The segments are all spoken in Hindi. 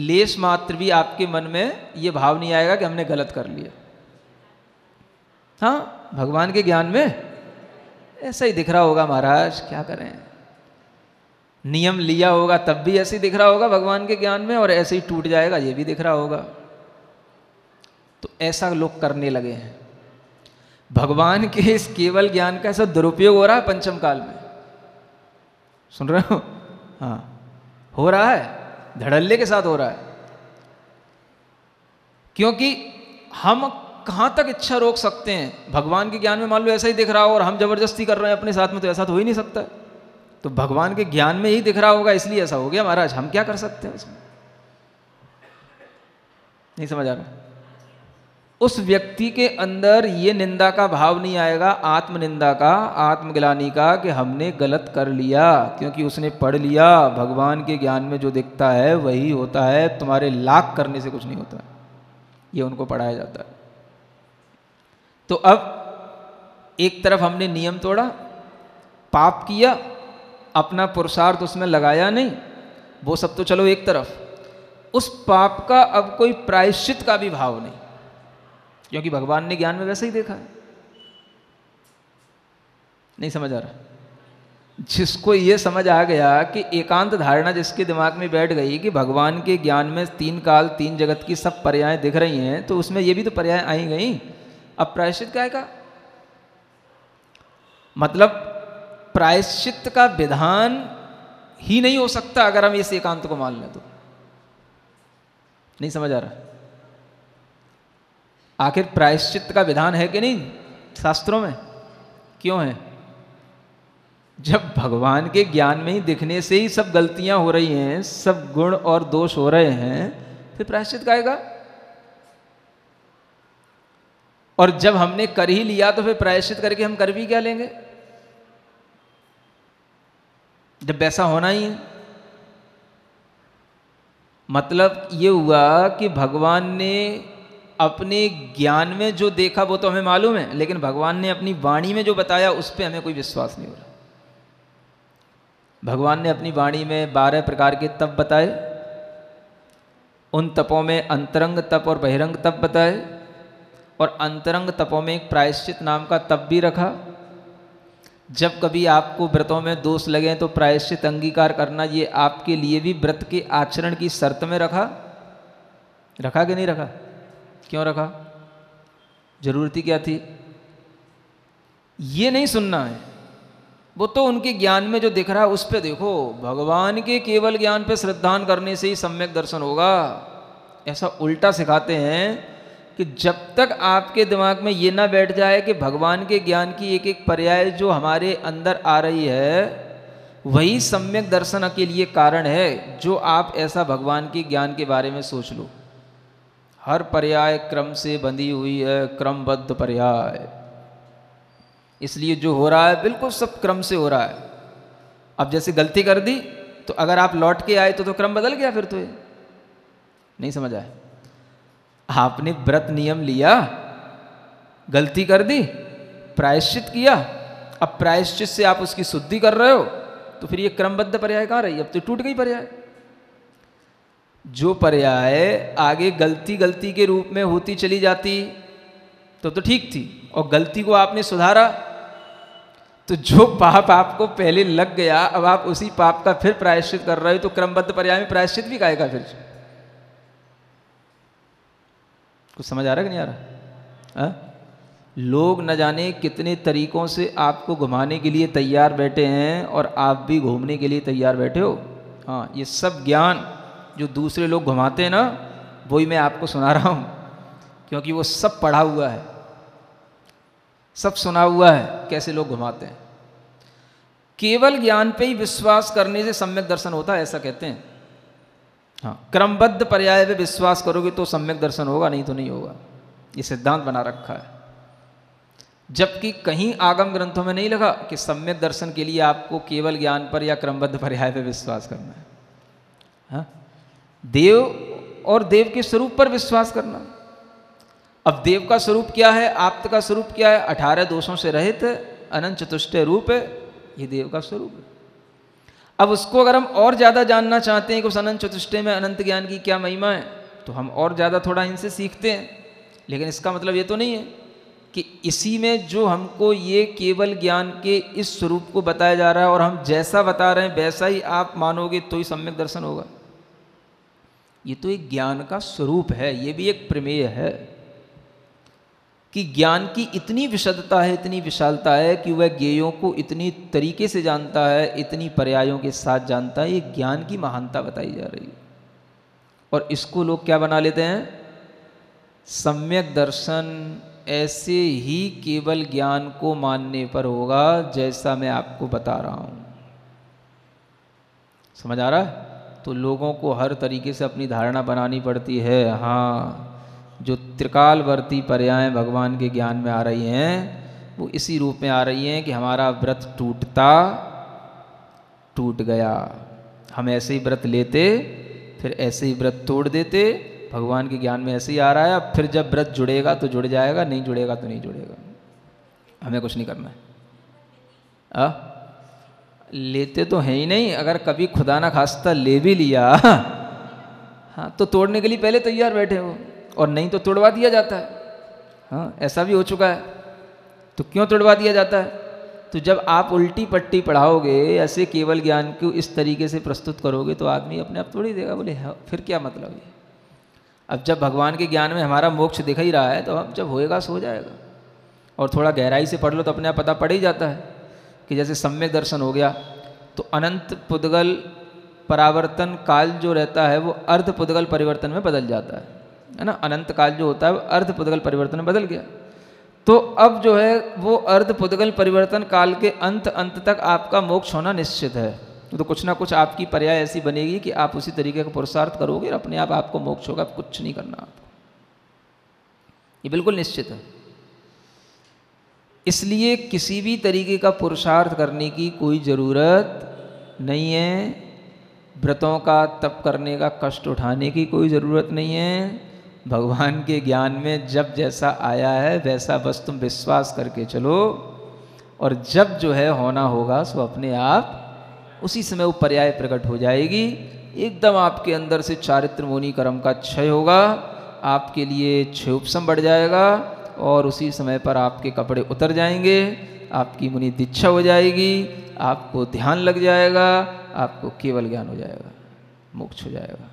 लेश मात्र भी आपके मन में ये भाव नहीं आएगा कि हमने गलत कर लिया। हाँ, भगवान के ज्ञान में ऐसा ही दिख रहा होगा महाराज, क्या करें, नियम लिया होगा तब भी ऐसे ही दिख रहा होगा भगवान के ज्ञान में, और ऐसे ही टूट जाएगा ये भी दिख रहा होगा। तो ऐसा लोग करने लगे हैं। भगवान के इस केवल ज्ञान का ऐसा दुरुपयोग हो रहा है पंचम काल में, सुन रहे हो? हाँ, हो रहा है, धड़ल्ले के साथ हो रहा है। क्योंकि हम कहाँ तक इच्छा रोक सकते हैं? भगवान के ज्ञान में मान लो ऐसा ही दिख रहा हो और हम जबरदस्ती कर रहे हैं अपने साथ में, तो ऐसा तो हो ही नहीं सकता। तो भगवान के ज्ञान में ही दिख रहा होगा इसलिए ऐसा हो गया महाराज, हम क्या कर सकते हैं उसमें? नहीं समझ आ रहा? उस व्यक्ति के अंदर ये निंदा का भाव नहीं आएगा, आत्मनिंदा का, आत्मग्लानि का, कि हमने गलत कर लिया, क्योंकि उसने पढ़ लिया भगवान के ज्ञान में जो दिखता है वही होता है, तुम्हारे लाख करने से कुछ नहीं होता, ये उनको पढ़ाया जाता है। तो अब एक तरफ हमने नियम तोड़ा, पाप किया, अपना पुरुषार्थ उसमें लगाया नहीं, वो सब तो चलो एक तरफ, उस पाप का अब कोई प्रायश्चित का भी भाव नहीं, क्योंकि भगवान ने ज्ञान में वैसे ही देखा है। नहीं समझ आ रहा? जिसको ये समझ आ गया कि एकांत धारणा जिसके दिमाग में बैठ गई कि भगवान के ज्ञान में तीन काल तीन जगत की सब पर्याय दिख रही हैं, तो उसमें ये भी तो पर्याय आई गई, अब प्रायश्चित क्या का? मतलब प्रायश्चित का विधान ही नहीं हो सकता अगर हम इस एकांत को मान लें तो। नहीं समझ आ रहा? आखिर प्रायश्चित का विधान है कि नहीं शास्त्रों में? क्यों है? जब भगवान के ज्ञान में ही दिखने से ही सब गलतियां हो रही हैं, सब गुण और दोष हो रहे हैं, फिर प्रायश्चित काएगा? और जब हमने कर ही लिया तो फिर प्रायश्चित करके हम कर भी क्या लेंगे, जब वैसा होना ही है? मतलब ये हुआ कि भगवान ने अपने ज्ञान में जो देखा वो तो हमें मालूम है, लेकिन भगवान ने अपनी वाणी में जो बताया उस पर हमें कोई विश्वास नहीं हो रहा। भगवान ने अपनी वाणी में 12 प्रकार के तप बताए, उन तपों में अंतरंग तप और बहिरंग तप बताए, और अंतरंग तपों में एक प्रायश्चित नाम का तप भी रखा। जब कभी आपको व्रतों में दोष लगे तो प्रायश्चित अंगीकार करना, ये आपके लिए भी व्रत के आचरण की शर्त में रखा। रखा कि नहीं रखा? क्यों रखा? जरूरत ही क्या थी? ये नहीं सुनना है, वो तो उनके ज्ञान में जो दिख रहा है उस पे देखो। भगवान के केवल ज्ञान पे श्रद्धान करने से ही सम्यक दर्शन होगा, ऐसा उल्टा सिखाते हैं कि जब तक आपके दिमाग में ये ना बैठ जाए कि भगवान के ज्ञान की एक एक पर्याय जो हमारे अंदर आ रही है वही सम्यक दर्शन के लिए कारण है, जो आप ऐसा भगवान के ज्ञान के बारे में सोच लो। हर पर्याय क्रम से बंधी हुई है, क्रमबद्ध पर्याय, इसलिए जो हो रहा है बिल्कुल सब क्रम से हो रहा है। अब जैसे गलती कर दी तो अगर आप लौट के आए तो क्रम बदल गया, फिर तो ये नहीं समझ आए। आपने व्रत नियम लिया, गलती कर दी, प्रायश्चित किया, अब प्रायश्चित से आप उसकी शुद्धि कर रहे हो, तो फिर ये क्रमबद्ध पर्याय कहाँ रही? अब तो टूट गई पर्याय। जो पर्याय आगे गलती गलती के रूप में होती चली जाती तो ठीक थी, और गलती को आपने सुधारा, तो जो पाप आपको पहले लग गया अब आप उसी पाप का फिर प्रायश्चित कर रहे हो, तो क्रमबद्ध पर्याय में प्रायश्चित भी काएगा फिर? कुछ समझ आ रहा है कि नहीं आ रहा? हा? लोग न जाने कितने तरीकों से आपको घुमाने के लिए तैयार बैठे हैं, और आप भी घूमने के लिए तैयार बैठे हो। हाँ, ये सब ज्ञान जो दूसरे लोग घुमाते हैं ना, वही मैं आपको सुना रहा हूँ, क्योंकि वो सब पढ़ा हुआ है, सब सुना हुआ है कैसे लोग घुमाते हैं। केवल ज्ञान पे ही विश्वास करने से सम्यक दर्शन होता है, ऐसा कहते हैं। हाँ, क्रमबद्ध पर्याय पे विश्वास करोगे तो सम्यक दर्शन होगा, नहीं तो नहीं होगा, ये सिद्धांत बना रखा है। जबकि कहीं आगम ग्रंथों में नहीं लगा कि सम्यक दर्शन के लिए आपको केवल ज्ञान पर या क्रमबद्ध पर्याय पे विश्वास करना है। हाँ? देव और देव के स्वरूप पर विश्वास करना। अब देव का स्वरूप क्या है, आप्त का स्वरूप क्या है? 18 दोषों से रहित अनंत चतुष्टय रूप है, ये देव का स्वरूप है। अब उसको अगर हम और ज़्यादा जानना चाहते हैं कि उस अनंत चतुष्टय में अनंत ज्ञान की क्या महिमा है, तो हम और ज़्यादा थोड़ा इनसे सीखते हैं। लेकिन इसका मतलब ये तो नहीं है कि इसी में जो हमको ये केवल ज्ञान के इस स्वरूप को बताया जा रहा है और हम जैसा बता रहे हैं वैसा ही आप मानोगे तो ही सम्यक दर्शन होगा। ये तो एक ज्ञान का स्वरूप है, ये भी एक प्रमेय है कि ज्ञान की इतनी विशदता है, इतनी विशालता है कि वह ज्ञेयों को इतनी तरीके से जानता है, इतनी पर्यायों के साथ जानता है। ये ज्ञान की महानता बताई जा रही है। और इसको लोग क्या बना लेते हैं, सम्यक दर्शन ऐसे ही केवल ज्ञान को मानने पर होगा जैसा मैं आपको बता रहा हूँ। समझ आ रहा है? तो लोगों को हर तरीके से अपनी धारणा बनानी पड़ती है। हाँ, जो त्रिकालवर्ती पर्याय भगवान के ज्ञान में आ रही हैं वो इसी रूप में आ रही हैं कि हमारा व्रत टूट गया, हम ऐसे ही व्रत लेते फिर ऐसे ही व्रत तोड़ देते। भगवान के ज्ञान में ऐसे ही आ रहा है। अब फिर जब व्रत जुड़ेगा तो जुड़ जाएगा, नहीं जुड़ेगा तो नहीं जुड़ेगा, हमें कुछ नहीं करना है। लेते तो है ही नहीं, अगर कभी खुदा ना खास्ता ले भी लिया हाँ तो तोड़ने के लिए पहले तैयार बैठे हो, और नहीं तो तोड़वा दिया जाता है। हाँ, ऐसा भी हो चुका है। तो क्यों तोड़वा दिया जाता है? तो जब आप उल्टी पट्टी पढ़ाओगे, ऐसे केवल ज्ञान को इस तरीके से प्रस्तुत करोगे तो आदमी अपने आप तोड़ ही देगा। बोले हाँ, फिर क्या मतलब है? अब जब भगवान के ज्ञान में हमारा मोक्ष दिख ही रहा है तो अब जब होएगा सो जाएगा। और थोड़ा गहराई से पढ़ लो तो अपने आप पता पड़ ही जाता है कि जैसे सम्यक दर्शन हो गया तो अनंत पुद्गल परावर्तन काल जो रहता है वो अर्ध पुद्गल परिवर्तन में बदल जाता है ना। अनंत काल जो होता है वो अर्ध पुद्गल परिवर्तन में बदल गया। तो अब जो है वो अर्ध पुद्गल परिवर्तन काल के अंत तक आपका मोक्ष होना निश्चित है। तो कुछ ना कुछ आपकी पर्याय ऐसी बनेगी कि आप उसी तरीके का पुरुषार्थ करोगे और अपने आप आपको मोक्ष होगा। कुछ नहीं करना आपको, ये बिल्कुल निश्चित है। इसलिए किसी भी तरीके का पुरुषार्थ करने की कोई ज़रूरत नहीं है। व्रतों का तप करने का कष्ट उठाने की कोई ज़रूरत नहीं है। भगवान के ज्ञान में जब जैसा आया है वैसा बस तुम विश्वास करके चलो, और जब जो है होना होगा सो अपने आप उसी समय वो पर्याय प्रकट हो जाएगी। एकदम आपके अंदर से चारित्र मोनि कर्म का क्षय होगा, आपके लिए क्षयोपशम बढ़ जाएगा, और उसी समय पर आपके कपड़े उतर जाएंगे, आपकी मुनि दीक्षा हो जाएगी, आपको ध्यान लग जाएगा, आपको केवल ज्ञान हो जाएगा, मोक्ष हो जाएगा।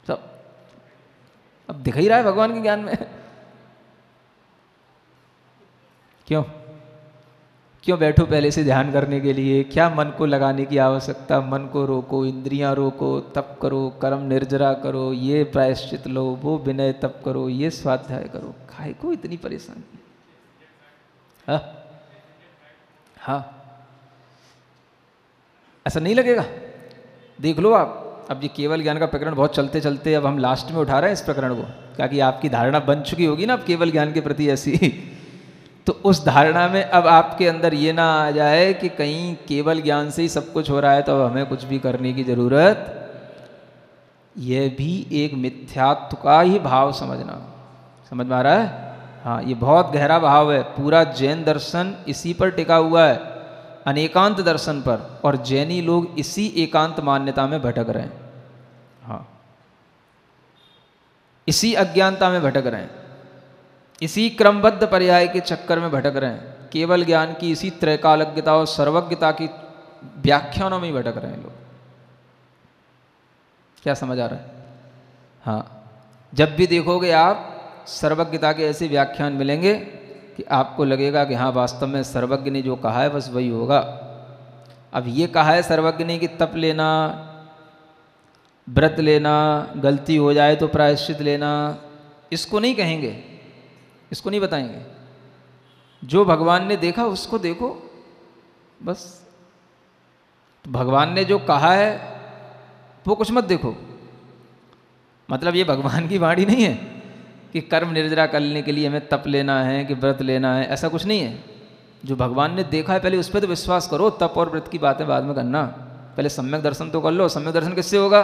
सब अब दिख ही रहा है भगवान के ज्ञान में। क्यों बैठो पहले से ध्यान करने के लिए? क्या मन को लगाने की आवश्यकता? मन को रोको, इंद्रियां रोको, तप करो, कर्म निर्जरा करो, ये प्रायश्चित लो, वो विनय तप करो, ये स्वाध्याय करो। काहे को इतनी परेशानी? हाँ, ऐसा नहीं लगेगा? देख लो आप, अब ये केवल ज्ञान का प्रकरण बहुत चलते चलते अब हम लास्ट में उठा रहे हैं इस प्रकरण को, ताकि आपकी धारणा बन चुकी होगी ना अब केवल ज्ञान के प्रति ऐसी तो उस धारणा में अब आपके अंदर ये ना आ जाए कि कहीं केवल ज्ञान से ही सब कुछ हो रहा है तो अब हमें कुछ भी करने की जरूरत। यह भी एक मिथ्यात्व का ही भाव समझ में आ रहा है? हाँ, ये बहुत गहरा भाव है। पूरा जैन दर्शन इसी पर टिका हुआ है, अनेकांत दर्शन पर, और जैनी लोग इसी एकांत मान्यता में भटक रहे हैं। हाँ, इसी अज्ञानता में भटक रहे हैं, इसी क्रमबद्ध पर्याय के चक्कर में भटक रहे हैं, केवल ज्ञान की इसी त्रैकालज्ञता और सर्वज्ञता की व्याख्यानों में ही भटक रहे हैं लोग। क्या समझ आ रहा है? हाँ, जब भी देखोगे आप सर्वज्ञता के ऐसे व्याख्यान मिलेंगे कि आपको लगेगा कि हाँ वास्तव में सर्वज्ञ ने जो कहा है बस वही होगा। अब ये कहा है सर्वज्ञ ने कि तप लेना, व्रत लेना, गलती हो जाए तो प्रायश्चित लेना, इसको नहीं कहेंगे, इसको नहीं बताएंगे। जो भगवान ने देखा उसको देखो बस। तो भगवान ने जो कहा है वो कुछ मत देखो। मतलब ये भगवान की वाणी नहीं है कि कर्म निर्जरा करने के लिए हमें तप लेना है कि व्रत लेना है, ऐसा कुछ नहीं है। जो भगवान ने देखा है पहले उस पर तो विश्वास करो, तप और व्रत की बातें बाद में करना, पहले सम्यक दर्शन तो कर लो। सम्यक दर्शन किससे होगा?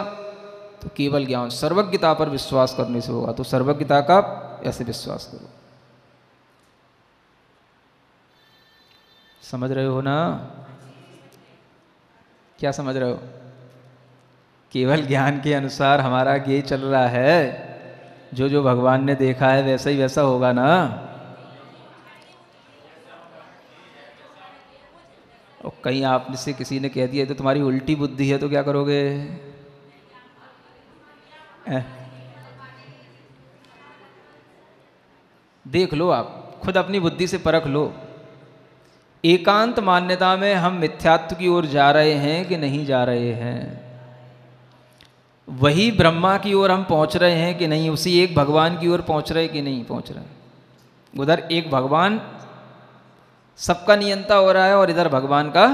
तो केवल ज्ञान सर्वज्ञता पर विश्वास करने से होगा। तो सर्वज्ञता का ऐसे विश्वास करो। समझ रहे हो ना? क्या समझ रहे हो? केवल ज्ञान के अनुसार हमारा ज्ञेय चल रहा है, जो जो भगवान ने देखा है वैसा ही वैसा होगा ना। और कहीं आप से किसी ने कह दिया तो तुम्हारी उल्टी बुद्धि है, तो क्या करोगे? देख लो, आप खुद अपनी बुद्धि से परख लो। एकांत मान्यता में हम मिथ्यात्व की ओर जा रहे हैं कि नहीं जा रहे हैं? वही ब्रह्मा की ओर हम पहुंच रहे हैं कि नहीं? उसी एक भगवान की ओर पहुंच रहे कि नहीं पहुंच रहे? उधर एक भगवान सबका नियंता हो रहा है और इधर भगवान का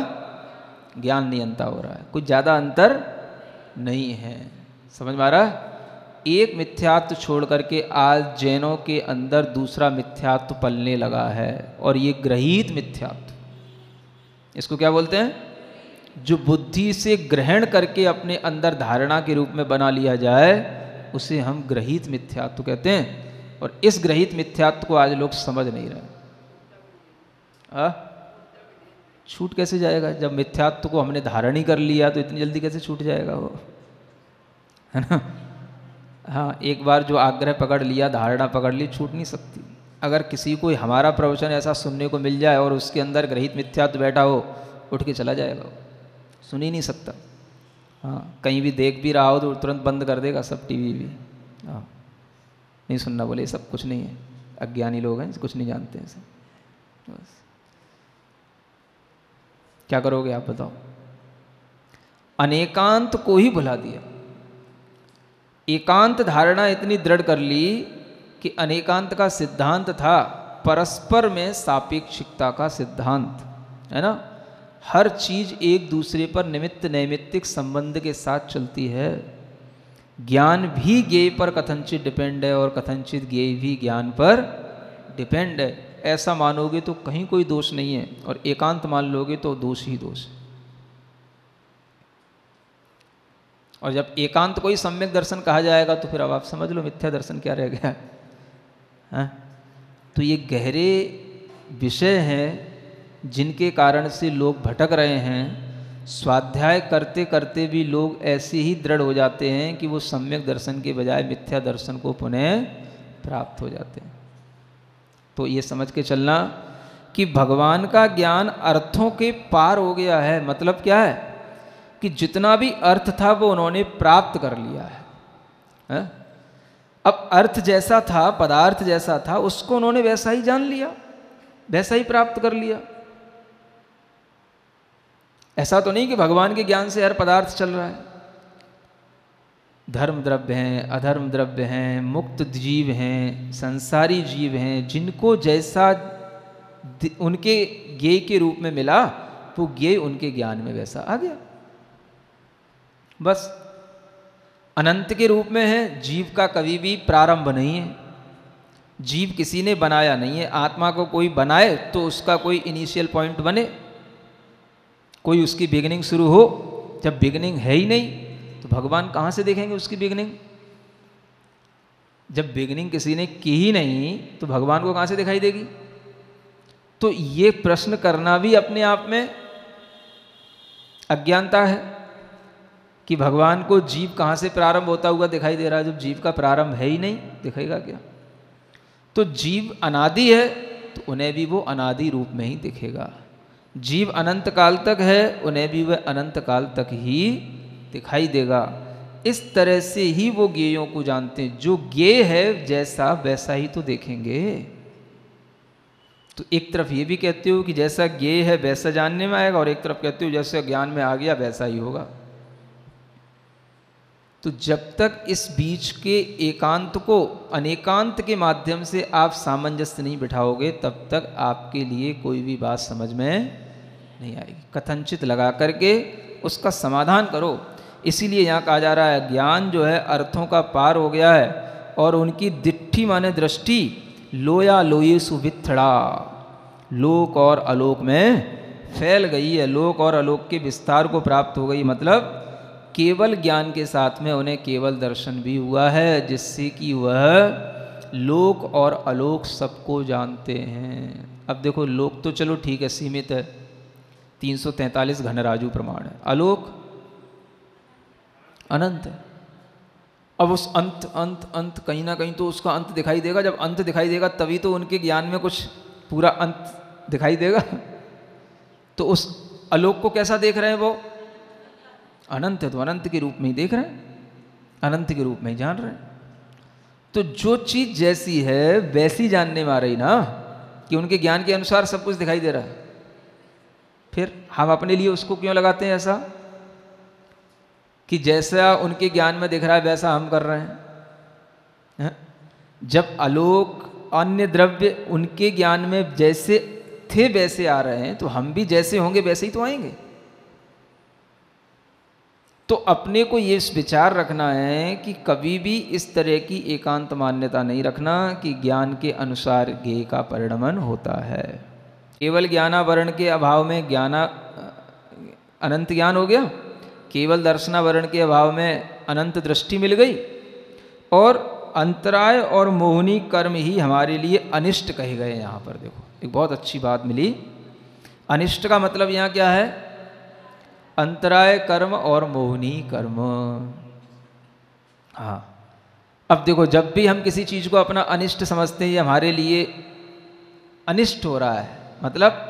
ज्ञान नियंता हो रहा है। कुछ ज़्यादा अंतर नहीं है। समझ में आ रहा है? एक मिथ्यात्व छोड़ करके आज जैनों के अंदर दूसरा मिथ्यात्व पलने लगा है, और ये ग्रहित मिथ्यात्व। इसको क्या बोलते हैं? जो बुद्धि से ग्रहण करके अपने अंदर धारणा के रूप में बना लिया जाए, उसे हम ग्रहित मिथ्यात्व कहते हैं। और इस ग्रहित मिथ्यात्व को आज लोग समझ नहीं रहे। छूट कैसे जाएगा? जब मिथ्यात्व को हमने धारण ही कर लिया तो इतनी जल्दी कैसे छूट जाएगा वो, है ना? हाँ, एक बार जो आग्रह पकड़ लिया, धारणा पकड़ ली, छूट नहीं सकती। अगर किसी को हमारा प्रवचन ऐसा सुनने को मिल जाए और उसके अंदर ग्रहित मिथ्यात्व बैठा हो, उठ के चला जाएगा, सुन ही नहीं सकता। हाँ, कहीं भी देख भी रहा हो तो तुरंत बंद कर देगा, सब टीवी भी। हाँ, नहीं सुनना, बोले सब कुछ नहीं है, अज्ञानी लोग हैं, कुछ नहीं जानते हैं सब। बस क्या करोगे आप बताओ? अनेकांत को ही भुला दिया। एकांत धारणा इतनी दृढ़ कर ली कि अनेकांत का सिद्धांत था परस्पर में सापेक्षिकता का सिद्धांत, है ना? हर चीज एक दूसरे पर निमित्त नैमित्तिक संबंध के साथ चलती है। ज्ञान भी ज्ञेय पर कथनचित डिपेंड है और कथनचित ज्ञेय भी ज्ञान पर डिपेंड है। ऐसा मानोगे तो कहीं कोई दोष नहीं है, और एकांत मान लोगे तो दोष ही दोष है। और जब एकांत को ही सम्यक दर्शन कहा जाएगा तो फिर अब आप समझ लो मिथ्या दर्शन क्या रह गया है? तो ये गहरे विषय हैं जिनके कारण से लोग भटक रहे हैं। स्वाध्याय करते करते भी लोग ऐसे ही दृढ़ हो जाते हैं कि वो सम्यक दर्शन के बजाय मिथ्या दर्शन को पुनः प्राप्त हो जाते हैं। तो ये समझ के चलना कि भगवान का ज्ञान अर्थों के पार हो गया है। मतलब क्या है कि जितना भी अर्थ था वो उन्होंने प्राप्त कर लिया है। अब अर्थ जैसा था, पदार्थ जैसा था, उसको उन्होंने वैसा ही जान लिया, वैसा ही प्राप्त कर लिया। ऐसा तो नहीं कि भगवान के ज्ञान से हर पदार्थ चल रहा है। धर्म द्रव्य हैं, अधर्म द्रव्य हैं, मुक्त जीव हैं, संसारी जीव हैं, जिनको जैसा उनके ज्ञेय के रूप में मिला वो ज्ञेय उनके ज्ञान में वैसा आ गया। बस अनंत के रूप में है। जीव का कभी भी प्रारंभ नहीं है, जीव किसी ने बनाया नहीं है। आत्मा को कोई बनाए तो उसका कोई इनिशियल पॉइंट बने, कोई उसकी बिगिनिंग शुरू हो। जब बिगिनिंग है ही नहीं तो भगवान कहाँ से देखेंगे उसकी बिगिनिंग? जब बिगिनिंग किसी ने की ही नहीं तो भगवान को कहाँ से दिखाई देगी? तो ये प्रश्न करना भी अपने आप में अज्ञानता है कि भगवान को जीव कहाँ से प्रारंभ होता हुआ दिखाई दे रहा है, जब जीव का प्रारंभ है ही नहीं, दिखेगा क्या? तो जीव अनादि है तो उन्हें भी वो अनादि रूप में ही दिखेगा। जीव अनंत काल तक है, उन्हें भी वह अनंत काल तक ही दिखाई देगा। इस तरह से ही वो ज्ञेयों को जानते हैं। जो ज्ञेय है जैसा वैसा ही तो देखेंगे। तो एक तरफ ये भी कहते हो कि जैसा ज्ञेय है वैसा जानने में आएगा, और एक तरफ कहते हो जैसे ज्ञान में आ गया वैसा ही होगा। तो जब तक इस बीच के एकांत को अनेकांत के माध्यम से आप सामंजस्य नहीं बिठाओगे, तब तक आपके लिए कोई भी बात समझ में नहीं आएगी। कथनचित लगा करके उसका समाधान करो। इसीलिए यहाँ कहा जा रहा है ज्ञान जो है अर्थों का पार हो गया है, और उनकी दिट्ठी माने दृष्टि लोया लोये सुविथड़ा, लोक और अलोक में फैल गई है। लोक और अलोक के विस्तार को प्राप्त हो गई। मतलब केवल ज्ञान के साथ में उन्हें केवल दर्शन भी हुआ है, जिससे कि वह लोक और अलोक सबको जानते हैं। अब देखो, लोक तो चलो ठीक है, सीमित है, 343 घनराजु प्रमाण है। आलोक अनंत है। अब उस अंत अंत अंत कहीं ना कहीं तो उसका अंत दिखाई देगा। जब अंत दिखाई देगा तभी तो उनके ज्ञान में कुछ पूरा अंत दिखाई देगा। तो उस आलोक को कैसा देख रहे हैं वो? अनंत है, तो अनंत के रूप में ही देख रहे हैं, अनंत के रूप में ही जान रहे हैं। तो जो चीज जैसी है वैसी जानने में आ रही ना, कि उनके ज्ञान के अनुसार सब कुछ दिखाई दे रहा है। फिर हम अपने लिए उसको क्यों लगाते हैं ऐसा कि जैसा उनके ज्ञान में दिख रहा है वैसा हम कर रहे हैं? जब आलोक अन्य द्रव्य उनके ज्ञान में जैसे थे वैसे आ रहे हैं, तो हम भी जैसे होंगे वैसे ही तो आएंगे। तो अपने को ये विचार रखना है कि कभी भी इस तरह की एकांत मान्यता नहीं रखना कि ज्ञान के अनुसार ज्ञेय का परिणमन होता है। केवल ज्ञानावरण के अभाव में अनंत ज्ञान हो गया, केवल दर्शनावरण के अभाव में अनंत दृष्टि मिल गई, और अंतराय और मोहनी कर्म ही हमारे लिए अनिष्ट कहे गए। यहाँ पर देखो एक बहुत अच्छी बात मिली। अनिष्ट का मतलब यहाँ क्या है? अंतराय कर्म और मोहनी कर्म। हाँ, अब देखो जब भी हम किसी चीज को अपना अनिष्ट समझते हैं, ये हमारे लिए अनिष्ट हो रहा है, मतलब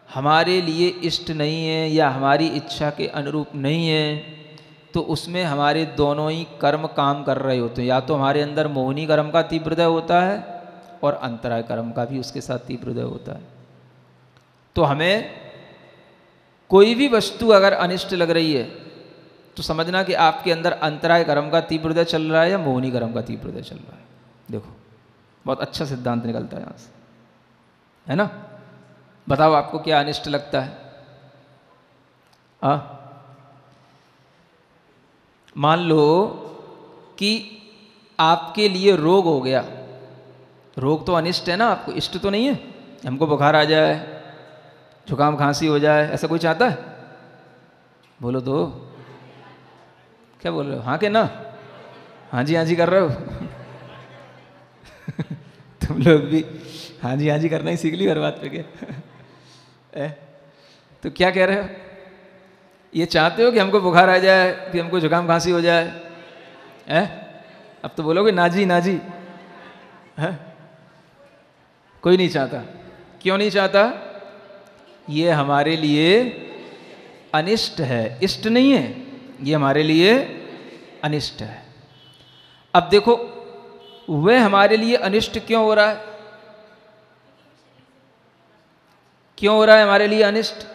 हमारे लिए इष्ट नहीं है या हमारी इच्छा के अनुरूप नहीं है, तो उसमें हमारे दोनों ही कर्म काम कर रहे होते हैं। या तो हमारे अंदर मोहनी कर्म का तीव्रदय होता है और अंतराय कर्म का भी उसके साथ तीव्रदय होता है। तो हमें कोई भी वस्तु अगर अनिष्ट लग रही है तो समझना कि आपके अंदर अंतराय कर्म का तीव्रदय चल रहा है या मोहनी कर्म का तीव्रदय चल रहा है। देखो बहुत अच्छा सिद्धांत निकलता है यहाँ से, है ना? बताओ आपको क्या अनिष्ट लगता है? मान लो कि आपके लिए रोग हो गया। रोग तो अनिष्ट है ना, आपको इष्ट तो नहीं है। हमको बुखार आ जाए, जुकाम खांसी हो जाए, ऐसा कोई चाहता है? बोलो तो, क्या बोल रहे हो? हाँ के ना? हाँ जी कर रहे हो? तुम लोग भी हाँ जी करना ही सीख ली हर बात पे क्या? तो क्या कह रहे हो? ये चाहते हो कि हमको बुखार आ जाए, कि हमको जुकाम खांसी हो जाए? अब तो बोलोगे ना जी है? कोई नहीं चाहता। क्यों नहीं चाहता? ये हमारे लिए अनिष्ट है, इष्ट नहीं है। ये हमारे लिए अनिष्ट है। अब देखो वह हमारे लिए अनिष्ट क्यों हो रहा है? क्यों हो रहा है हमारे लिए अनिष्ट?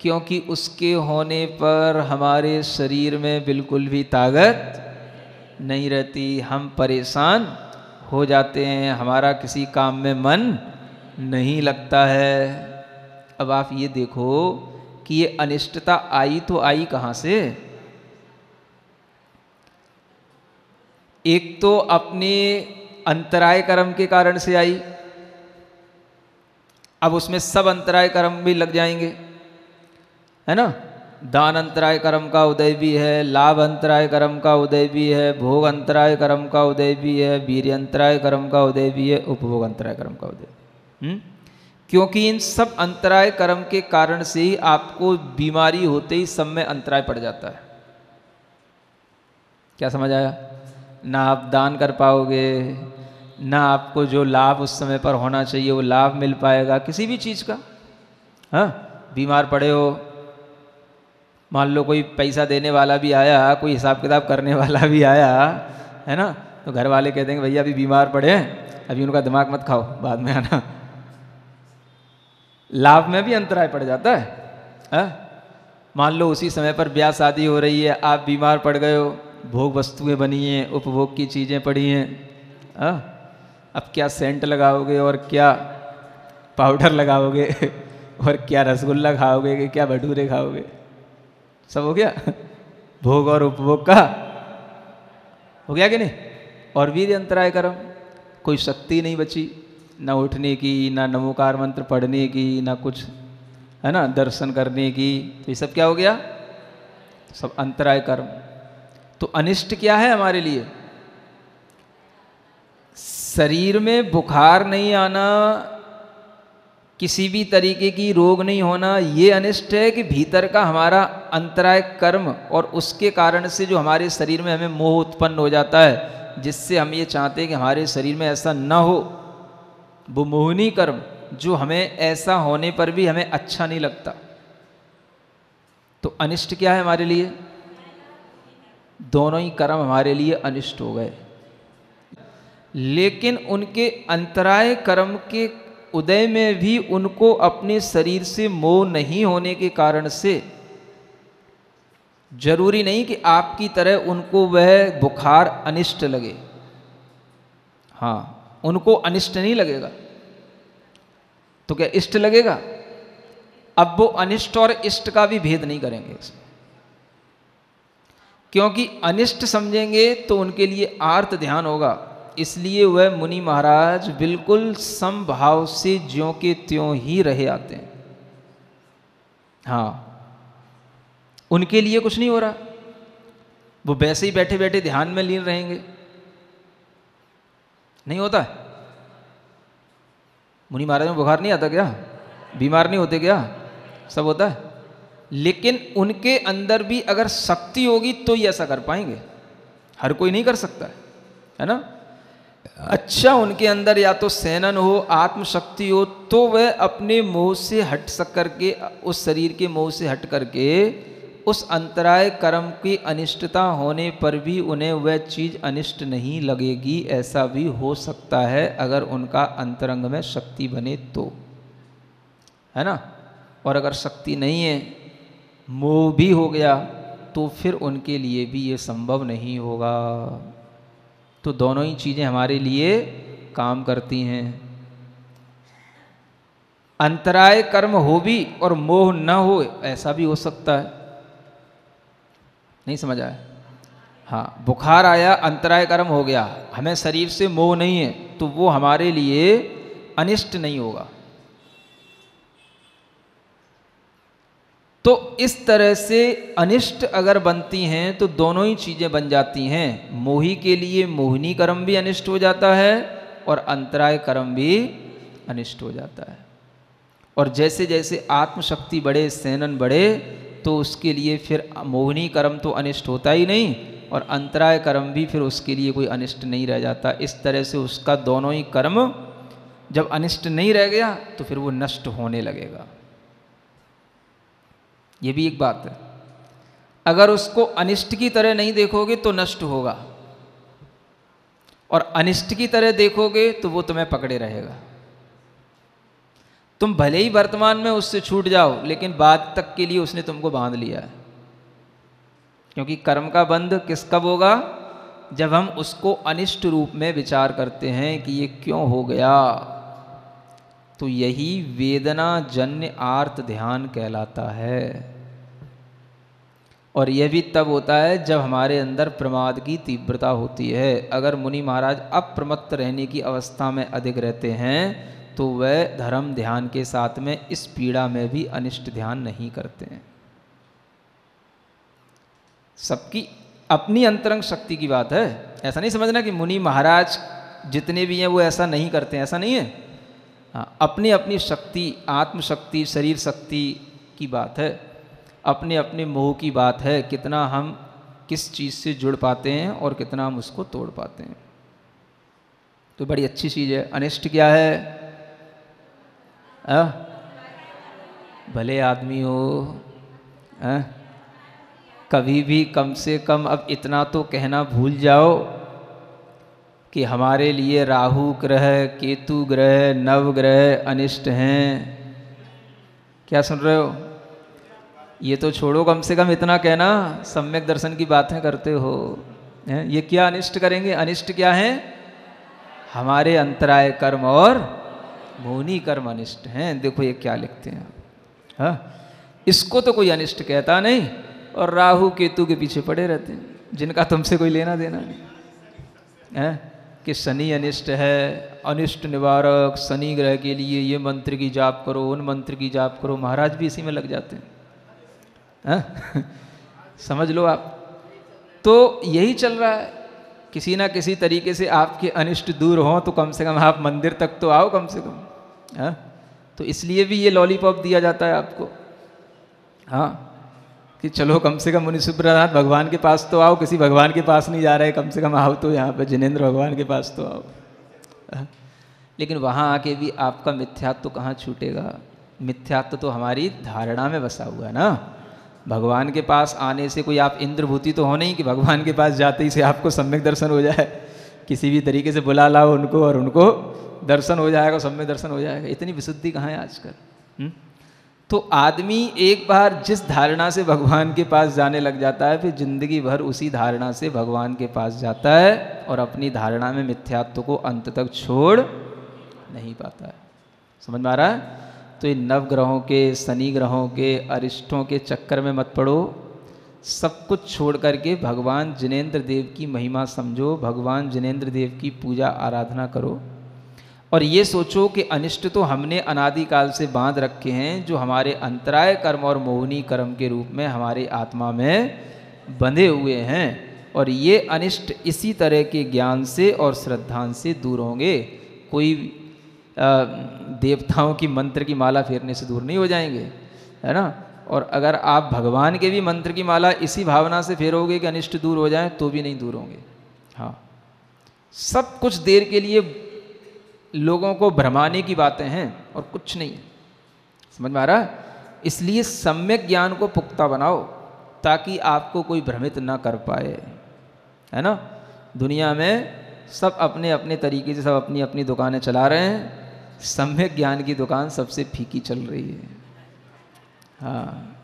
क्योंकि उसके होने पर हमारे शरीर में बिल्कुल भी ताकत नहीं रहती, हम परेशान हो जाते हैं, हमारा किसी काम में मन नहीं लगता है। अब आप ये देखो कि ये अनिष्टता आई तो आई कहाँ से? एक तो अपने अंतराय कर्म के कारण से आई। अब उसमें सब अंतराय कर्म भी लग जाएंगे, है ना? दान अंतराय कर्म का उदय भी है, लाभ अंतराय कर्म का उदय भी है, भोग अंतराय कर्म का उदय भी है, वीर्य अंतराय कर्म का उदय भी है, उपभोग अंतराय कर्म का उदय। क्योंकि इन सब अंतराय कर्म के कारण से ही आपको बीमारी होते ही सब में अंतराय पड़ जाता है। क्या समझ आया? ना आप दान कर पाओगे, ना आपको जो लाभ उस समय पर होना चाहिए वो लाभ मिल पाएगा किसी भी चीज़ का। हाँ, बीमार पड़े हो, मान लो कोई पैसा देने वाला भी आया, कोई हिसाब किताब करने वाला भी आया, है ना? तो घर वाले कहते हैं भैया अभी बीमार पड़े हैं, अभी उनका दिमाग मत खाओ, बाद में आना। लाभ में भी अंतराय पड़ जाता है। मान लो उसी समय पर ब्याह शादी हो रही है, आप बीमार पड़ गए हो, भोग वस्तुएं बनी हैं, उपभोग की चीज़ें पड़ी हैं, अब क्या सेंट लगाओगे और क्या पाउडर लगाओगे और क्या रसगुल्ला खाओगे कि क्या भटूरे खाओगे? सब हो गया भोग और उपभोग का, हो गया कि नहीं? और वीर्य अंतराय कर्म, कोई शक्ति नहीं बची, ना उठने की, ना नमोकार मंत्र पढ़ने की, ना कुछ, है ना, दर्शन करने की। तो ये सब क्या हो गया? सब अंतराय कर्म। तो अनिष्ट क्या है हमारे लिए? शरीर में बुखार नहीं आना किसी भी तरीके की रोग नहीं होना ये अनिष्ट है, कि भीतर का हमारा अंतराय कर्म और उसके कारण से जो हमारे शरीर में हमें मोह उत्पन्न हो जाता है, जिससे हम ये चाहते हैं कि हमारे शरीर में ऐसा न हो, वो मोहिनी कर्म जो हमें ऐसा होने पर भी हमें अच्छा नहीं लगता। तो अनिष्ट क्या है हमारे लिए? दोनों ही कर्म हमारे लिए अनिष्ट हो गए। लेकिन उनके अंतराय कर्म के उदय में भी उनको अपने शरीर से मोह नहीं होने के कारण से जरूरी नहीं कि आपकी तरह उनको वह बुखार अनिष्ट लगे। हाँ, उनको अनिष्ट नहीं लगेगा तो क्या इष्ट लगेगा? अब वो अनिष्ट और इष्ट का भी भेद नहीं करेंगे इसमें, क्योंकि अनिष्ट समझेंगे तो उनके लिए आर्त ध्यान होगा। इसलिए वह मुनि महाराज बिल्कुल समभाव से ज्यों के त्यों ही रहे आते हैं। हाँ, उनके लिए कुछ नहीं हो रहा, वो वैसे ही बैठे बैठे ध्यान में लीन रहेंगे। नहीं होता है? मुनि महाराज में बुखार नहीं आता क्या? बीमार नहीं होते क्या? सब होता है। लेकिन उनके अंदर भी अगर शक्ति होगी तो ही ऐसा कर पाएंगे, हर कोई नहीं कर सकता है ना। अच्छा, उनके अंदर या तो सैनन हो, आत्मशक्ति हो, तो वह अपने मोह से हट सक करके, उस शरीर के मोह से हट करके उस अंतराय कर्म की अनिष्टता होने पर भी उन्हें वह चीज़ अनिष्ट नहीं लगेगी। ऐसा भी हो सकता है अगर उनका अंतरंग में शक्ति बने तो, है ना। और अगर शक्ति नहीं है, मोह भी हो गया, तो फिर उनके लिए भी ये संभव नहीं होगा। तो दोनों ही चीज़ें हमारे लिए काम करती हैं। अंतराय कर्म हो भी और मोह न हो, ऐसा भी हो सकता है। नहीं समझ आया? हाँ, बुखार आया, अंतराय कर्म हो गया, हमें शरीर से मोह नहीं है, तो वो हमारे लिए अनिष्ट नहीं होगा। तो इस तरह से अनिष्ट अगर बनती हैं तो दोनों ही चीज़ें बन जाती हैं। मोही के लिए मोहिनी कर्म भी अनिष्ट हो जाता है और अंतराय कर्म भी अनिष्ट हो जाता है। और जैसे जैसे आत्मशक्ति बढ़े, सैनन बढ़े, तो उसके लिए फिर मोहिनी कर्म तो अनिष्ट होता ही नहीं और अंतराय कर्म भी फिर उसके लिए कोई अनिष्ट नहीं रह जाता। इस तरह से उसका दोनों ही कर्म जब अनिष्ट नहीं रह गया तो फिर वो नष्ट होने लगेगा। ये भी एक बात है। अगर उसको अनिष्ट की तरह नहीं देखोगे तो नष्ट होगा, और अनिष्ट की तरह देखोगे तो वो तुम्हें पकड़े रहेगा। तुम भले ही वर्तमान में उससे छूट जाओ, लेकिन बाद तक के लिए उसने तुमको बांध लिया है। क्योंकि कर्म का बंध किस कब होगा? जब हम उसको अनिष्ट रूप में विचार करते हैं कि ये क्यों हो गया। तो यही वेदना जन्य आर्त ध्यान कहलाता है। और यह भी तब होता है जब हमारे अंदर प्रमाद की तीव्रता होती है। अगर मुनि महाराज अप्रमत्त रहने की अवस्था में अधिक रहते हैं तो वह धर्म ध्यान के साथ में इस पीड़ा में भी अनिष्ट ध्यान नहीं करते हैं। सबकी अपनी अंतरंग शक्ति की बात है। ऐसा नहीं समझना कि मुनि महाराज जितने भी हैं वो ऐसा नहीं करते हैं, ऐसा नहीं है। हाँ, अपनी अपनी शक्ति, आत्मशक्ति, शरीर शक्ति की बात है, अपने अपने मोह की बात है, कितना हम किस चीज़ से जुड़ पाते हैं और कितना हम उसको तोड़ पाते हैं। तो बड़ी अच्छी चीज़ है। अनिष्ट क्या है? भले आदमी हो, कभी भी कम से कम अब इतना तो कहना भूल जाओ कि हमारे लिए राहु ग्रह, केतु ग्रह, नवग्रह अनिष्ट हैं। क्या सुन रहे हो? ये तो छोड़ो, कम से कम इतना कहना, सम्यक दर्शन की बातें करते हो। ये क्या अनिष्ट करेंगे? अनिष्ट क्या है? हमारे अंतराय कर्म और मोहिनी कर्म अनिष्ट हैं। देखो ये क्या लिखते हैं। हाँ, इसको तो कोई अनिष्ट कहता नहीं, और राहु केतु के पीछे पड़े रहते हैं, जिनका तुमसे कोई लेना देना नहीं है। कि शनि अनिष्ट है, अनिष्ट निवारक, शनि ग्रह के लिए ये मंत्र की जाप करो, उन मंत्र की जाप करो। महाराज भी इसी में लग जाते हैं। समझ लो आप। तो यही चल रहा है। किसी ना किसी तरीके से आपके अनिष्ट दूर हों तो कम से कम आप मंदिर तक तो आओ, कम से कम। तो इसलिए भी ये लॉलीपॉप दिया जाता है आपको, हाँ, कि चलो कम से कम मुनि सुब्रतनाथ भगवान के पास तो आओ, किसी भगवान के पास नहीं जा रहे, कम से कम आओ तो यहाँ पे जिनेंद्र भगवान के पास तो आओ। लेकिन वहाँ आके भी आपका मिथ्यात्व तो कहाँ छूटेगा? मिथ्यात्व तो हमारी धारणा में बसा हुआ है ना। भगवान के पास आने से कोई आप इंद्रभूति तो हो नहीं कि भगवान के पास जाते ही से आपको सम्यक दर्शन हो जाए। किसी भी तरीके से बुला लाओ उनको और उनको दर्शन हो जाएगा, सम्यक दर्शन हो जाएगा। इतनी विशुद्धि कहाँ है आजकल? तो आदमी एक बार जिस धारणा से भगवान के पास जाने लग जाता है, फिर जिंदगी भर उसी धारणा से भगवान के पास जाता है और अपनी धारणा में मिथ्यात्व को अंत तक छोड़ नहीं पाता है। समझ में आ रहा है? तो ये नवग्रहों के, शनि ग्रहों के, अरिष्टों के चक्कर में मत पड़ो। सब कुछ छोड़ करके भगवान जिनेंद्र देव की महिमा समझो, भगवान जिनेंद्र देव की पूजा आराधना करो और ये सोचो कि अनिष्ट तो हमने अनादिकाल से बांध रखे हैं, जो हमारे अंतराय कर्म और मोहिनी कर्म के रूप में हमारे आत्मा में बंधे हुए हैं, और ये अनिष्ट इसी तरह के ज्ञान से और श्रद्धा से दूर होंगे। कोई देवताओं की मंत्र की माला फेरने से दूर नहीं हो जाएंगे, है ना। और अगर आप भगवान के भी मंत्र की माला इसी भावना से फेरोगे कि अनिष्ट दूर हो जाए, तो भी नहीं दूर होंगे। हाँ, सब कुछ देर के लिए लोगों को भ्रमाने की बातें हैं और कुछ नहीं। समझ में आ रहा है? इसलिए सम्यक ज्ञान को पुख्ता बनाओ ताकि आपको कोई भ्रमित ना कर पाए, है ना। दुनिया में सब अपने अपने तरीके से सब अपनी अपनी दुकानें चला रहे हैं, सम्यक ज्ञान की दुकान सबसे फीकी चल रही है। हाँ,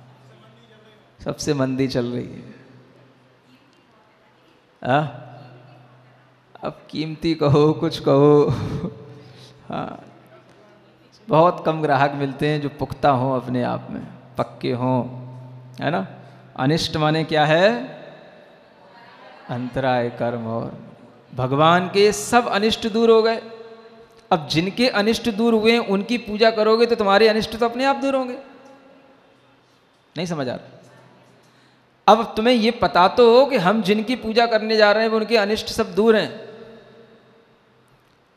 सबसे मंदी चल रही है। अब कीमती कहो कुछ कहो, हाँ, बहुत कम ग्राहक मिलते हैं जो पुख्ता हों, अपने आप में पक्के हों, है ना। अनिष्ट माने क्या है? अंतराय कर्म, और भगवान के सब अनिष्ट दूर हो गए। अब जिनके अनिष्ट दूर हुए उनकी पूजा करोगे तो तुम्हारे अनिष्ट तो अपने आप दूर होंगे। नहीं समझ आ रहा? अब तुम्हें ये पता तो हो कि हम जिनकी पूजा करने जा रहे हैं वो उनके अनिष्ट सब दूर हैं।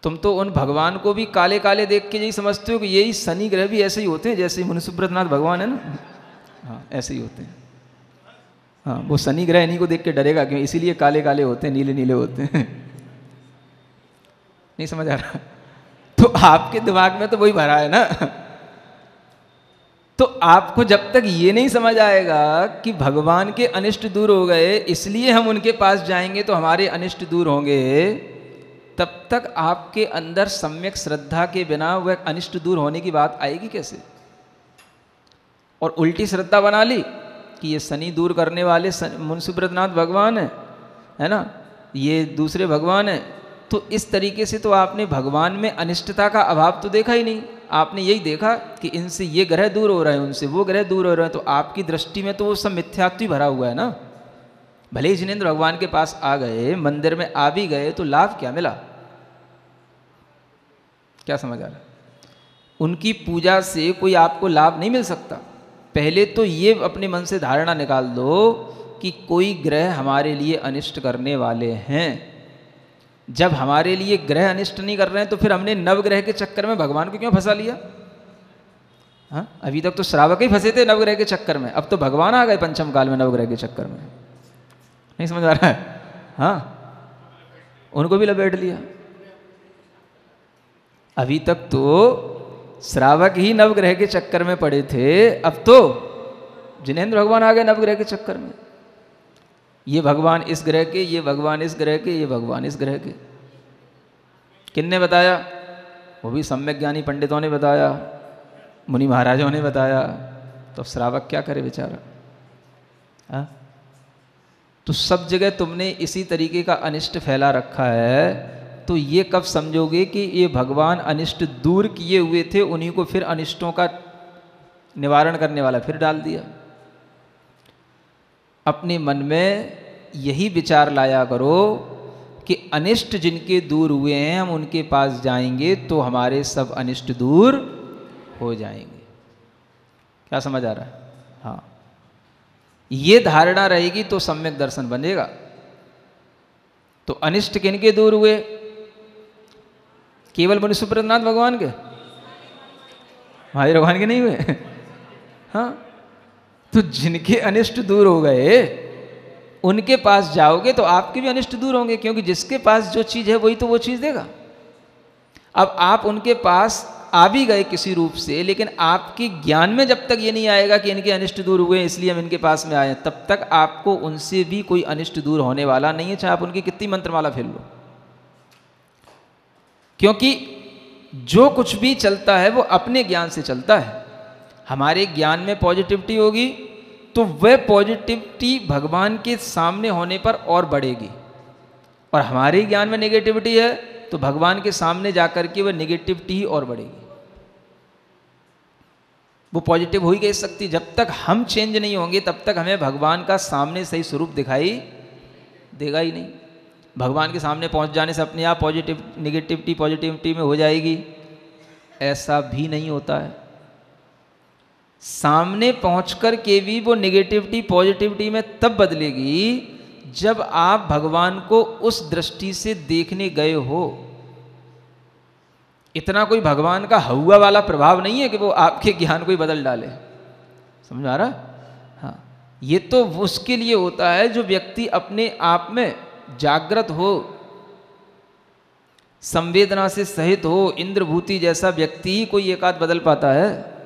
तुम तो उन भगवान को भी काले काले देख के यही समझते हो कि यही शनि ग्रह भी ऐसे ही होते हैं जैसे मुनि सुब्रतनाथ भगवान है ना। हाँ, ऐसे ही होते हैं। हाँ, वो शनि ग्रह इन्हीं को देख के डरेगा क्यों? इसीलिए काले काले होते हैं, नीले नीले होते हैं। नहीं समझ आ रहा? तो आपके दिमाग में तो वही भरा है ना। तो आपको जब तक ये नहीं समझ आएगा कि भगवान के अनिष्ट दूर हो गए इसलिए हम उनके पास जाएंगे तो हमारे अनिष्ट दूर होंगे, तब तक आपके अंदर सम्यक श्रद्धा के बिना वह अनिष्ट दूर होने की बात आएगी कैसे? और उल्टी श्रद्धा बना ली कि ये शनि दूर करने वाले मुनि सुब्रतनाथ भगवान है ना, ये दूसरे भगवान हैं। तो इस तरीके से तो आपने भगवान में अनिष्टता का अभाव तो देखा ही नहीं। आपने यही देखा कि इनसे ये ग्रह दूर हो रहे हैं, उनसे वो ग्रह दूर हो रहे हैं। तो आपकी दृष्टि में तो वो सब मिथ्यात्व ही भरा हुआ है ना। भले ही जिनेंद्र भगवान के पास आ गए, मंदिर में आ भी गए, तो लाभ क्या मिला? क्या समझ आ रहा? उनकी पूजा से कोई आपको लाभ नहीं मिल सकता। पहले तो ये अपने मन से धारणा निकाल दो कि कोई ग्रह हमारे लिए अनिष्ट करने वाले हैं। जब हमारे लिए ग्रह अनिष्ट नहीं कर रहे हैं तो फिर हमने नवग्रह के चक्कर में भगवान को क्यों फंसा लिया? हाँ, अभी तक तो श्रावक ही फंसे थे नवग्रह के चक्कर में, अब तो भगवान आ गए पंचम काल में नवग्रह के चक्कर में। नहीं समझ आ रहा है? हाँ, उनको भी लपेट लिया। अभी तक तो श्रावक ही नवग्रह के चक्कर में पड़े थे, अब तो जिनेंद्र भगवान आ गए नवग्रह के चक्कर में। ये भगवान इस ग्रह के, ये भगवान इस ग्रह के, ये भगवान इस ग्रह के। किन्ने बताया? वो भी सम्यक ज्ञानी पंडितों ने बताया, मुनि महाराजों ने बताया। तो श्रावक क्या करे बेचारा? हाँ, तो सब जगह तुमने इसी तरीके का अनिष्ट फैला रखा है, तो ये कब समझोगे कि ये भगवान अनिष्ट दूर किए हुए थे, उन्हीं को फिर अनिष्टों का निवारण करने वाला फिर डाल दिया। अपने मन में यही विचार लाया करो कि अनिष्ट जिनके दूर हुए हैं हम उनके पास जाएंगे तो हमारे सब अनिष्ट दूर हो जाएंगे। क्या समझ आ रहा है? हाँ, ये धारणा रहेगी तो सम्यक दर्शन बनेगा। तो अनिष्ट किनके दूर हुए? केवल मुनि सुब्रतनाथ भगवान के? महावीर भगवान के नहीं हुए? हाँ, तो जिनके अनिष्ट दूर हो गए उनके पास जाओगे तो आपके भी अनिष्ट दूर होंगे, क्योंकि जिसके पास जो चीज़ है वही तो वो चीज़ देगा। अब आप उनके पास आ भी गए किसी रूप से, लेकिन आपके ज्ञान में जब तक ये नहीं आएगा कि इनके अनिष्ट दूर हुए इसलिए हम इनके पास में आए, तब तक आपको उनसे भी कोई अनिष्ट दूर होने वाला नहीं है, चाहे आप उनकी कितनी मंत्रमाला फेर लो। क्योंकि जो कुछ भी चलता है वो अपने ज्ञान से चलता है। हमारे ज्ञान में पॉजिटिविटी होगी तो वह पॉजिटिविटी भगवान के सामने होने पर और बढ़ेगी, और हमारे ज्ञान में नेगेटिविटी है तो भगवान के सामने जाकर के वह नेगेटिविटी ही और बढ़ेगी। वो पॉजिटिव हो ही कैसे सकती? जब तक हम चेंज नहीं होंगे तब तक हमें भगवान का सामने सही स्वरूप दिखाई देगा ही नहीं। भगवान के सामने पहुंच जाने से अपने आप नेगेटिविटी पॉजिटिविटी में हो जाएगी, ऐसा भी नहीं होता है। सामने पहुंचकर के भी वो नेगेटिविटी पॉजिटिविटी में तब बदलेगी जब आप भगवान को उस दृष्टि से देखने गए हो। इतना कोई भगवान का हवा वाला प्रभाव नहीं है कि वो आपके ज्ञान को ही बदल डाले। समझ आ रहा? हाँ, ये तो उसके लिए होता है जो व्यक्ति अपने आप में जागृत हो, संवेदना से सहित हो। इंद्रभूति जैसा व्यक्ति ही कोई एकाध बदल पाता है।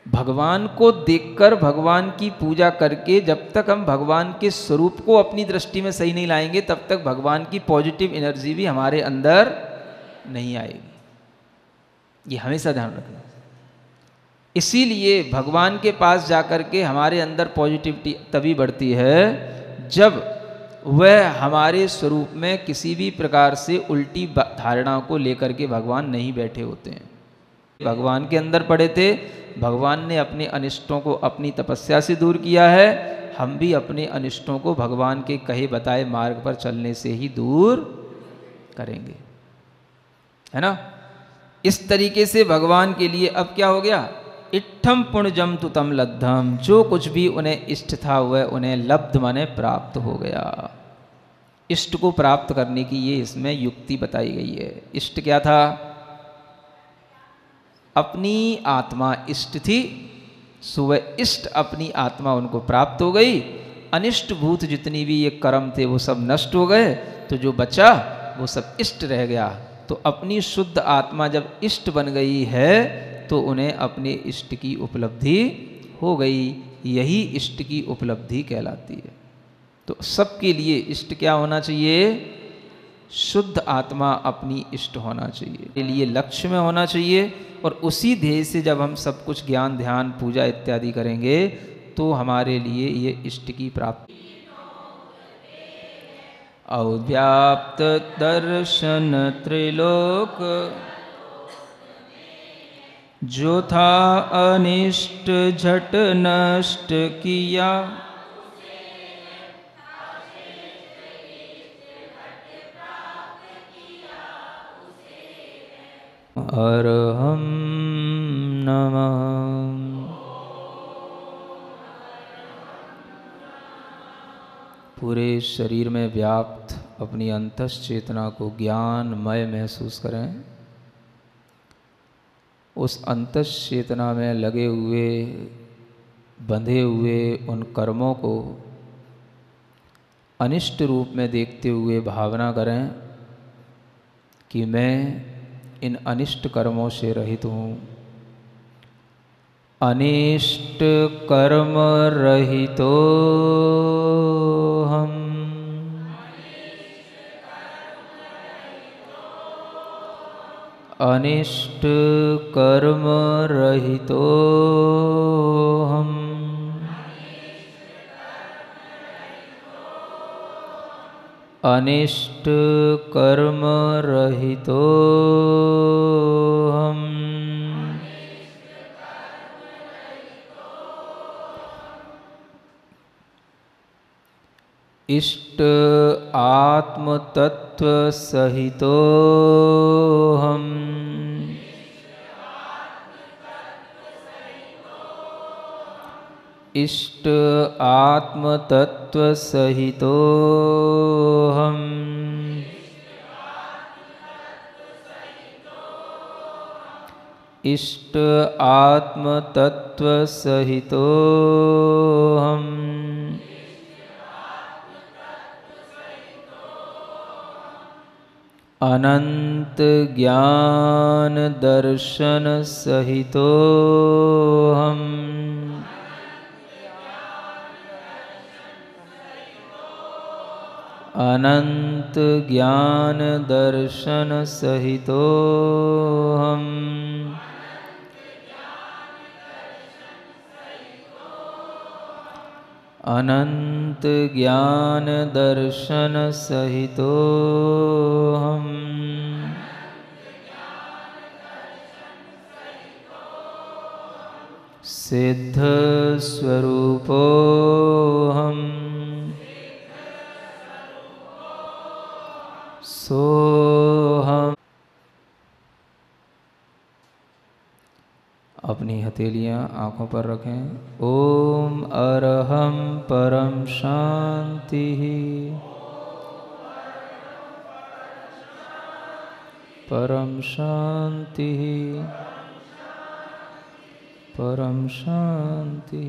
भगवान को देखकर भगवान की पूजा करके जब तक हम भगवान के स्वरूप को अपनी दृष्टि में सही नहीं लाएंगे तब तक भगवान की पॉजिटिव एनर्जी भी हमारे अंदर नहीं आएगी। ये हमेशा ध्यान रखना। इसीलिए भगवान के पास जाकर के हमारे अंदर पॉजिटिविटी तभी बढ़ती है जब वह हमारे स्वरूप में किसी भी प्रकार से उल्टी धारणाओं को लेकर के भगवान नहीं बैठे होते हैं। भगवान के अंदर पड़े थे, भगवान ने अपने अनिष्टों को अपनी तपस्या से दूर किया है। हम भी अपने अनिष्टों को भगवान के कहे बताए मार्ग पर चलने से ही दूर करेंगे, है ना। इस तरीके से भगवान के लिए अब क्या हो गया? इट्ठम पुण्यजम तु तम लब्धम, जो कुछ भी उन्हें इष्ट था वह उन्हें लब्ध माने प्राप्त हो गया। इष्ट को प्राप्त करने की ये इसमें युक्ति बताई गई है। इष्ट क्या था? अपनी आत्मा इष्ट थी, सो वह इष्ट अपनी आत्मा उनको प्राप्त हो गई। अनिष्ट भूत जितनी भी ये कर्म थे वो सब नष्ट हो गए, तो जो बचा वो सब इष्ट रह गया। तो अपनी शुद्ध आत्मा जब इष्ट बन गई है तो उन्हें अपने इष्ट की उपलब्धि हो गई। यही इष्ट की उपलब्धि कहलाती है। तो सबके लिए इष्ट क्या होना चाहिए? शुद्ध आत्मा अपनी इष्ट होना चाहिए, के लिए लक्ष्य में होना चाहिए। और उसी ध्येय से जब हम सब कुछ ज्ञान ध्यान पूजा इत्यादि करेंगे तो हमारे लिए ये इष्ट की प्राप्ति। अव्याप्त दर्शन त्रिलोक, जो था अनिष्ट झट नष्ट किया। अरहं नमः। पूरे शरीर में व्याप्त अपनी अंतस चेतना को ज्ञानमय महसूस करें। उस अंतस चेतना में लगे हुए बंधे हुए उन कर्मों को अनिष्ट रूप में देखते हुए भावना करें कि मैं इन अनिष्ट कर्मों से रहित हूँ। अनिष्ट कर्म रहितो हम, अनिष्ट कर्म रहितो हम, अनिष्ट कर्म रहितो हम। इष्ट आत्म तत्व सहितो हम, इष्ट आत्म तत्व सहितो हम। इष्ट आत्म तत्व सहितो हम अनंत ज्ञान दर्शन सहितो हम अनंत ज्ञान दर्शन सहितो हम अनंत ज्ञान दर्शन सहितो हम सिद्ध स्वरूपो हम सोहम। अपनी हथेलियाँ आँखों पर रखें। ओम अरहम परम शांति परम शांति परम शांति।